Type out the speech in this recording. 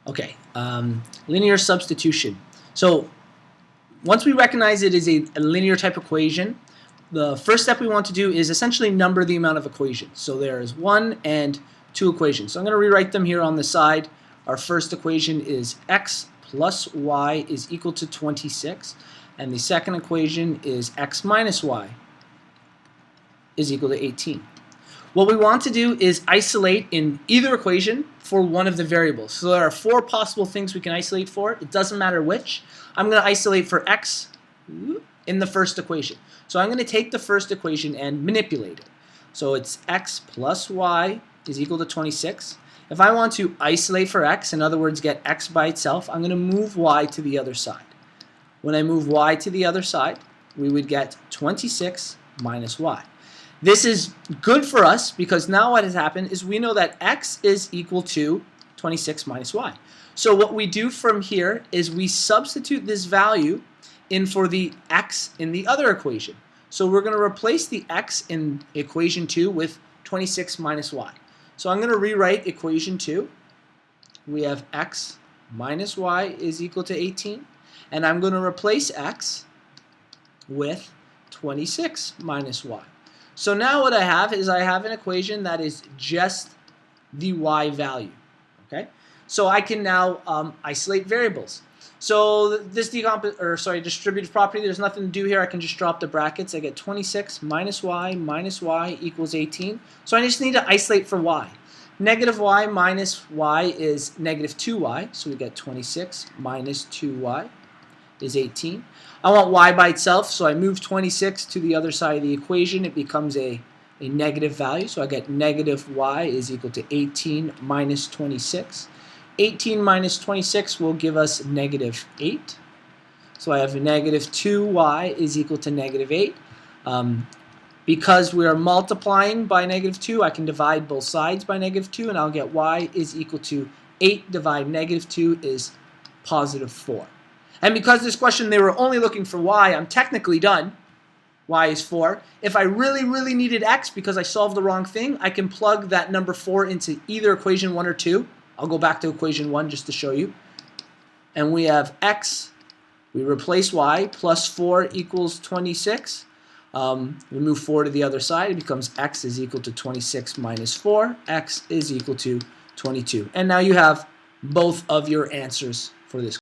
Okay, linear substitution. So once we recognize it is a linear type equation, the first step we want to do is essentially number the amount of equations. So there's 1 and 2 equations. So I'm going to rewrite them here on the side. Our first equation is x plus y is equal to 26. And the second equation is x minus y is equal to 18. What we want to do is isolate in either equation for one of the variables. So there are 4 possible things we can isolate for. It doesn't matter which. I'm going to isolate for x in the first equation. So I'm going to take the first equation and manipulate it. So it's x plus y is equal to 26. If I want to isolate for x, in other words get x by itself, I'm going to move y to the other side. When I move y to the other side, we would get 26 minus y. This is good for us because now what has happened is we know that x is equal to 26 minus y. So what we do from here is we substitute this value in for the x in the other equation. So we're going to replace the x in equation 2 with 26 minus y. So I'm going to rewrite equation 2. We have x minus y is equal to 18. And I'm going to replace x with 26 minus y. So now what I have is I have an equation that is just the y value. Okay, so I can now isolate variables. So this distributive property, there's nothing to do here. I can just drop the brackets. I get 26 minus y equals 18. So I just need to isolate for y. Negative y minus y is negative 2y. So we get 26 minus 2y is 18. I want y by itself, so I move 26 to the other side of the equation. It becomes a negative value, so I get negative y is equal to 18 minus 26. 18 minus 26 will give us negative 8. So I have negative 2y is equal to negative 8. Because we are multiplying by negative 2, I can divide both sides by negative 2, and I'll get y is equal to 8 divided negative 2 is positive 4. And because this question they were only looking for y, I'm technically done. Y is 4. If I really needed x because I solved the wrong thing, I can plug that number 4 into either equation 1 or 2. I'll go back to equation 1 just to show you. And we have x, we replace y, plus 4 equals 26. We move 4 to the other side. It becomes x is equal to 26 minus 4. X is equal to 22. And now you have both of your answers for this.